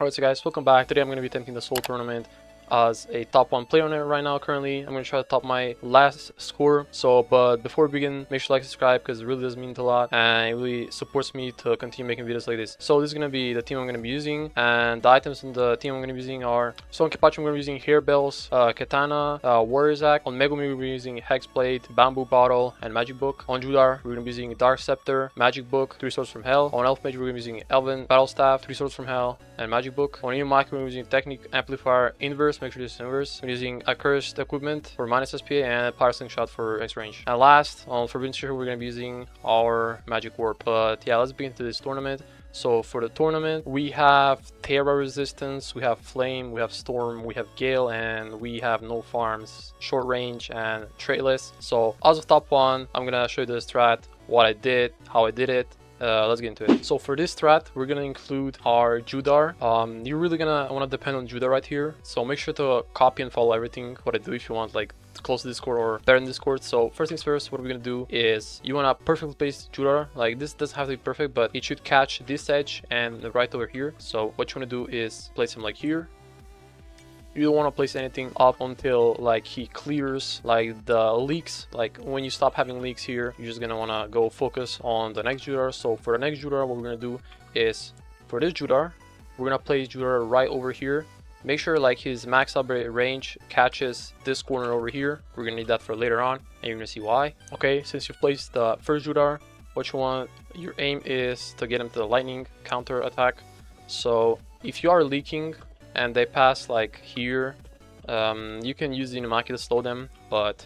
Alright, so guys, welcome back. Today I'm going to be attempting the Soul Tournament as a top 1 player on it right now. Currently, I'm going to try to top my last score. But before we begin, make sure to like and subscribe because it really does mean a lot and it really supports me to continue making videos like this. So this is going to be the team I'm going to be using, and the items in the team I'm going to be using are, so on Kepachi I'm going to be using Hair Bells, Katana, Warrior's Axe. On Megumi we're going to be using Hexblade, Bamboo Bottle, and Magic Book. On Judar we're going to be using Dark Scepter, Magic Book, 3 Swords from Hell. On Elf Mage we're going to be using Elven, Battle Staff, 3 Swords from Hell, and Magic Book. On Inumaki we're using Technique Amplifier Inverse, make sure this is inverse. We're using Accursed Equipment for minus SPA and Power Slingshot for X range. And last, on Forbidden Sphere we're going to be using our Magic Warp. But yeah, let's begin to this tournament. So for the tournament, we have Terra Resistance, we have Flame, we have Storm, we have Gale, and we have no farms, short range, and traitless. So as of top 1, I'm going to show you the strat, what I did, how I did it. Let's get into it. So for this strat, we're gonna include our Judar. You're really gonna wanna depend on Judar right here. So make sure to copy and follow everything what I do if you want like close to Discord or better in Discord. So first things first, what we're gonna do is you wanna perfectly place Judar. Like this doesn't have to be perfect, but it should catch this edge and right over here. So what you wanna do is place him like here. You don't want to place anything up until like he clears like the leaks. Like when you stop having leaks here, you're just gonna want to go focus on the next Judar. So for the next Judar, what we're gonna do is for this Judar, we're gonna place Judar right over here. Make sure like his max upgrade range catches this corner over here. We're gonna need that for later on, and you're gonna see why. Okay, since you've placed the first Judar, what you want, your aim is to get him to the lightning counter attack. So if you are leaking and they pass like here, you can use the Inumaki to slow them, but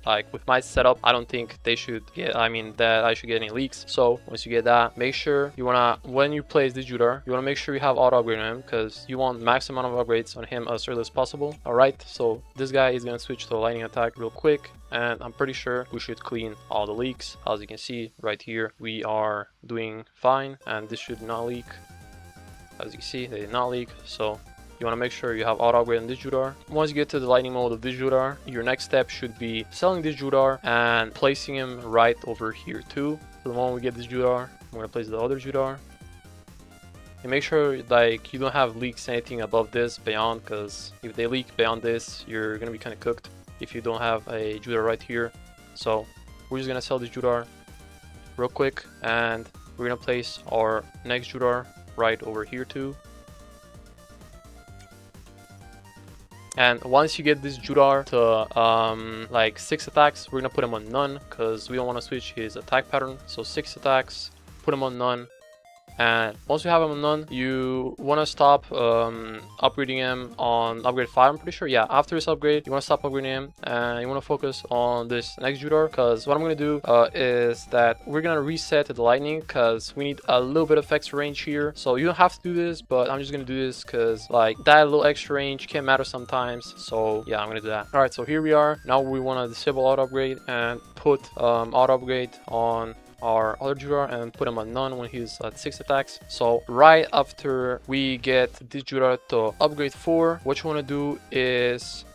like with my setup, I don't think they should get, that I should get any leaks. So once you get that, make sure you wanna, when you place the Judar, you wanna make sure you have auto upgrade on him because you want max amount of upgrades on him as early as possible. Alright, so this guy is gonna switch to a lightning attack real quick, and I'm pretty sure we should clean all the leaks. As you can see right here, we are doing fine, and this should not leak. As you can see, they did not leak, so you want to make sure you have auto upgrade on this Judar. Once you get to the lightning mode of this Judar, your next step should be selling this Judar and placing him right over here too. So the moment we get this Judar, we're going to place the other Judar. And make sure like you don't have leaks anything above this, beyond, because if they leak beyond this, you're going to be kind of cooked if you don't have a Judar right here. So we're just going to sell this Judar real quick, and we're going to place our next Judar right over here too. And once you get this Judar to like 6 attacks, we're gonna put him on none because we don't want to switch his attack pattern. So 6 attacks, put him on none. And once you have him on none, you want to stop upgrading him on upgrade 5, I'm pretty sure. Yeah, after this upgrade, you want to stop upgrading him and you want to focus on this next Judar, because what I'm going to do is that we're going to reset to the lightning because we need a little bit of extra range here. So you don't have to do this, but I'm just going to do this because like that little extra range can matter sometimes. So yeah, I'm going to do that. Alright, so here we are. Now we want to disable auto upgrade and put auto upgrade on our other Judar and put him on none when he's at 6 attacks. So right after we get this Judar to upgrade 4, what you want to do is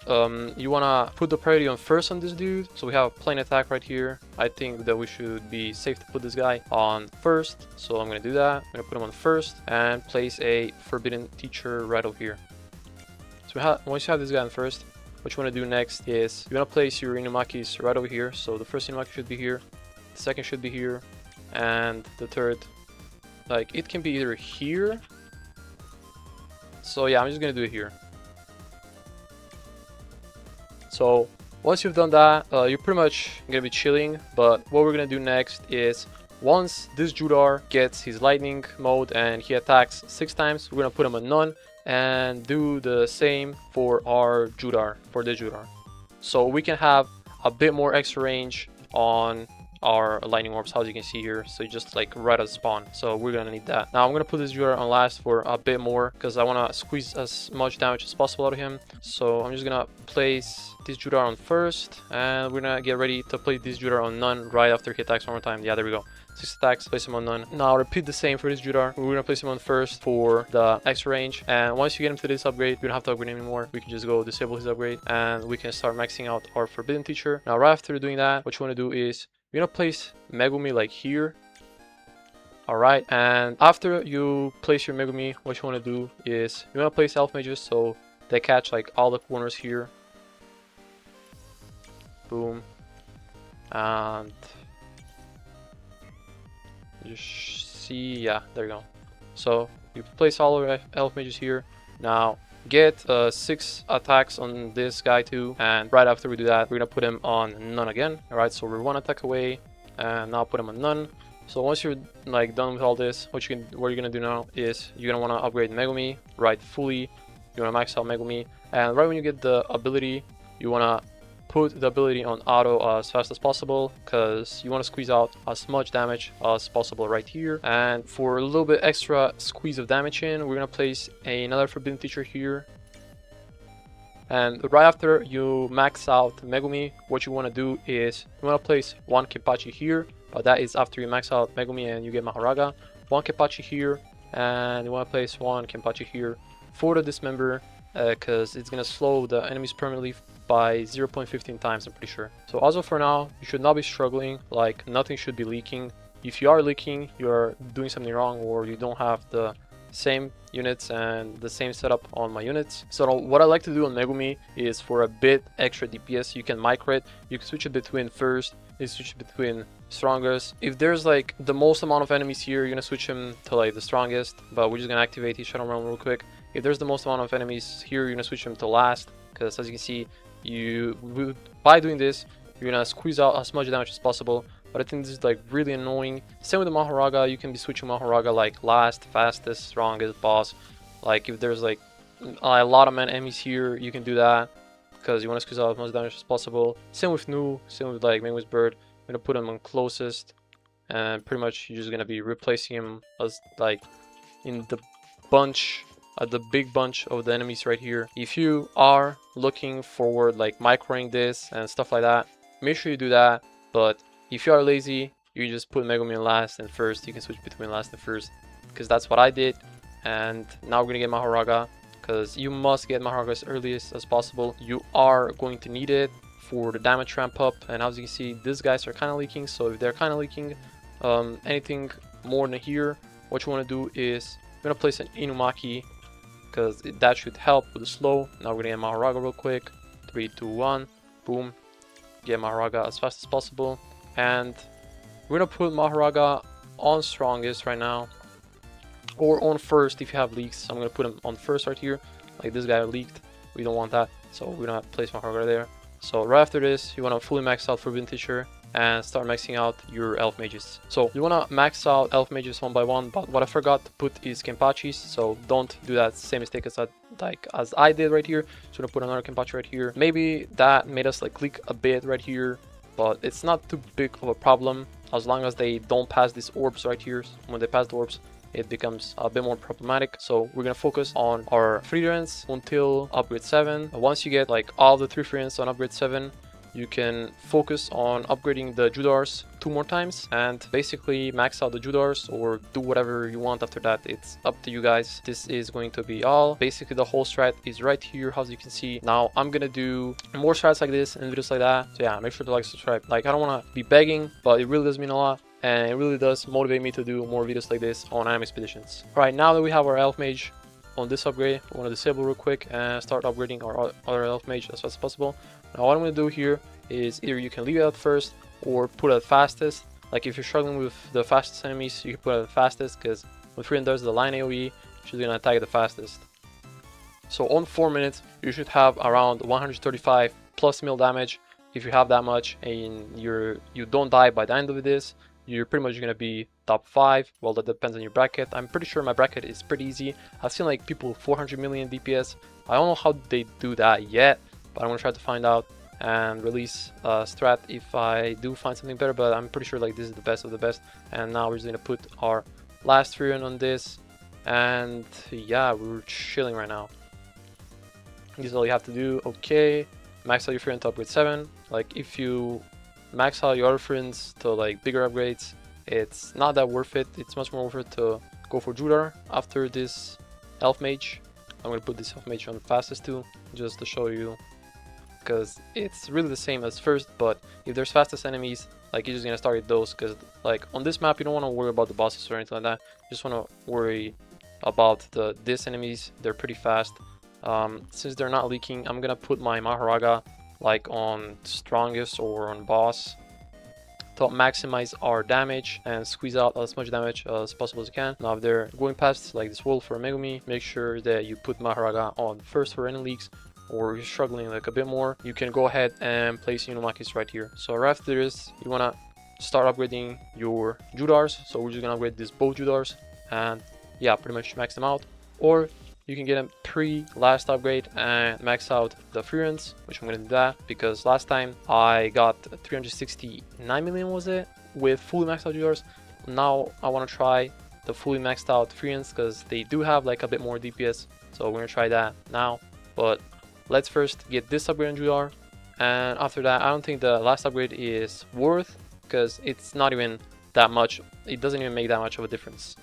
you want to put the priority on first on this dude. So we have plain attack right here. I think that we should be safe to put this guy on first, so I'm going to do that. I'm going to put him on first and place a Forbidden Teacher right over here. So once you have this guy on first, what you want to do next is you want to place your Inumakis right over here. So the first Inumaki should be here, the second should be here, and the third, like it can be either here. So yeah, I'm just gonna do it here. So once you've done that, you're pretty much gonna be chilling. But what we're gonna do next is once this Judar gets his lightning mode and he attacks 6 times, we're gonna put him on none and do the same for our Judar, for this Judar, so we can have a bit more extra range on our lightning orbs, as you can see here. So just like right at spawn, so we're gonna need that. Now I'm gonna put this Judar on last for a bit more because I want to squeeze as much damage as possible out of him. So I'm just gonna place this Judar on first, and we're gonna get ready to place this Judar on none right after he attacks one more time. Yeah, there we go. 6 attacks, place him on none. Now repeat the same for this Judar. We're gonna place him on first for the extra range, and once you get him to this upgrade, we don't have to upgrade him anymore. We can just go disable his upgrade and we can start maxing out our Forbidden Teacher. Now right after doing that, what you want to do is you're gonna place Megumi like here. Alright, and after you place your Megumi, what you want to do is you want to place elf mages so they catch like all the corners here. Boom. And just see, yeah, there you go. So you place all of elf mages here. Now get 6 attacks on this guy too, and right after we do that, we're gonna put him on none again. Alright, so we're 1 attack away, and now put him on none. So once you're like done with all this, what you're gonna do now is you're gonna want to upgrade Megumi, right? Fully, you wanna max out Megumi, and right when you get the ability, you wanna put the ability on auto as fast as possible, because you want to squeeze out as much damage as possible right here. And for a little bit extra squeeze of damage in, we're gonna place another Forbidden Teacher here. And right after you max out Megumi, what you want to do is you want to place 1 Kenpachi here, but that is after you max out Megumi and you get Mahoraga. 1 Kenpachi here, and you want to place 1 Kenpachi here for the Dismember, because it's gonna slow the enemies permanently by 0.15 times, I'm pretty sure. So as of for now, you should not be struggling, like nothing should be leaking. If you are leaking, you're doing something wrong, or you don't have the same units and the same setup on my units. So what I like to do on Megumi is for a bit extra DPS, you can micro it, you can switch it between first, you switch it between strongest. If there's like the most amount of enemies here, you're gonna switch him to like the strongest, but we're just gonna activate his Shadow Realm real quick. If there's the most amount of enemies here, you're gonna switch him to last, because as you can see, by doing this, you're gonna squeeze out as much damage as possible. But I think this is like really annoying. Same with the Mahoraga, you can be switching Mahoraga like last, fastest, strongest, boss. Like if there's like a lot of enemies here, you can do that because you want to squeeze out as much damage as possible. Same with Nu, same with like Mingw's Bird. I'm gonna put him on closest, and pretty much you're just gonna be replacing him as like in the bunch, the big bunch of the enemies right here. If you are looking forward like microing this and stuff like that, make sure you do that. But if you are lazy, you just put Megumi in last and first. You can switch between last and first, because that's what I did. And now we're gonna get Mahoraga, because you must get Mahoraga as early as possible. You are going to need it for the damage ramp up. And as you can see, these guys are kind of leaking. So if they're kind of leaking anything more than here, what you want to do is you're gonna place an Inumaki, because that should help with the slow. Now we're gonna get Mahoraga real quick. 3, 2, 1, boom. Get Mahoraga as fast as possible. And we're gonna put Mahoraga on strongest right now, or on first if you have leaks. I'm gonna put him on first right here. Like this guy leaked, we don't want that, so we're gonna place Mahoraga there. So right after this, you wanna fully max out Forbidden Teacher and start maxing out your elf mages. So you wanna max out elf mages 1 by 1, but what I forgot to put is Kenpachis, so don't do that same mistake as I did right here. So I'm gonna put another Kenpachi right here. Maybe that made us like click a bit right here, but it's not too big of a problem as long as they don't pass these orbs right here. When they pass the orbs, it becomes a bit more problematic. So we're gonna focus on our free runs until upgrade 7. Once you get like all the 3 free runs on upgrade 7, you can focus on upgrading the Judars 2 more times and basically max out the Judars, or do whatever you want after that. It's up to you guys. This is going to be all. Basically the whole strat is right here, as you can see. Now I'm gonna do more strats like this and videos like that. So yeah, make sure to like, subscribe. Like, I don't want to be begging, but it really does mean a lot, and it really does motivate me to do more videos like this on Anime Expeditions. Alright, now that we have our Elf Mage on this upgrade, we want to disable real quick and start upgrading our other Elf Mage as fast as possible. Now what I'm going to do here is either you can leave it at first or put it at fastest. Like if you're struggling with the fastest enemies, you can put it at fastest, because when Freedom does the line AoE, she's going to attack the fastest. So on 4 minutes, you should have around 135 plus mil damage. If you have that much and you don't die by the end of this, you're pretty much going to be top 5. Well, that depends on your bracket. I'm pretty sure my bracket is pretty easy. I've seen like people 400 million DPS. I don't know how they do that yet, but I'm going to try to find out and release Strat if I do find something better, but I'm pretty sure like this is the best of the best. And now we're just going to put our last free run on this, and yeah, we're chilling right now. This is all you have to do. Okay, max out your free run to upgrade 7. Like if you max out your other friends to like bigger upgrades, it's not that worth it. It's much more worth it to go for Judar after this Elf Mage. I'm gonna put this Elf Mage on the fastest too, just to show you, because it's really the same as first, but if there's fastest enemies, like you're just gonna start with those, because like on this map you don't want to worry about the bosses or anything like that. You just want to worry about these enemies. They're pretty fast. Since they're not leaking, I'm gonna put my Maharaga like on strongest or on boss to maximize our damage and squeeze out as much damage as possible as you can. Now if they're going past like this wolf or Megumi, make sure that you put Maharaga on first for any leaks, or you're struggling like a bit more, you can go ahead and place Unomakis right here. So right after this, you wanna start upgrading your Judars. So we're just gonna upgrade these both Judars and yeah, pretty much max them out. Or you can get them pre-last upgrade and max out the Furians, which I'm gonna do that because last time I got 369 million, was it, with fully maxed out Judars. Now I want to try the fully maxed out Furians because they do have like a bit more DPS, so we're gonna try that now. But let's first get this upgrade on Judar, and after that I don't think the last upgrade is worth because it's not even that much. It doesn't even make that much of a difference.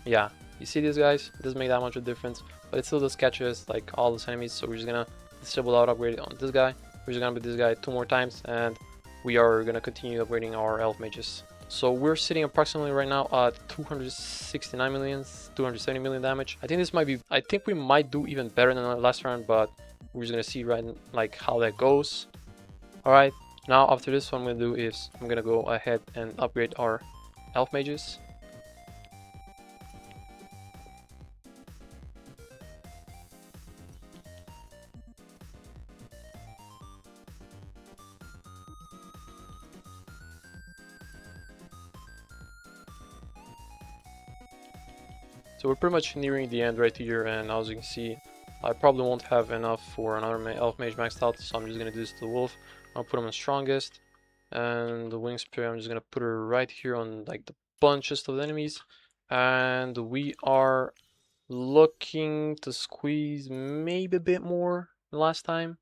Yeah, you see these guys, it doesn't make that much of a difference, but it still does catch us like all those enemies. So we're just gonna disable out upgrade on this guy. We're just gonna beat this guy 2 more times, and we are gonna continue upgrading our elf mages. So we're sitting approximately right now at 269 million, 270 million damage. I think this might be, I think we might do even better than the last round, but we're just gonna see right like how that goes. All right, now after this, what I'm gonna do is I'm gonna go ahead and upgrade our elf mages. So we're pretty much nearing the end right here, and as you can see, I probably won't have enough for another elf mage maxed out, so I'm just gonna do this to the wolf. I'll put him on strongest, and the wing spear I'm just gonna put her right here on like the bunches of enemies, and we are looking to squeeze maybe a bit more than last time.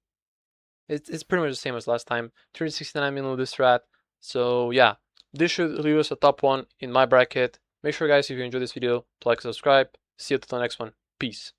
It's pretty much the same as last time. 369 million with this strat. So yeah, this should leave us a top 1 in my bracket. Make sure guys, if you enjoyed this video, to like and subscribe. See you till the next one. Peace.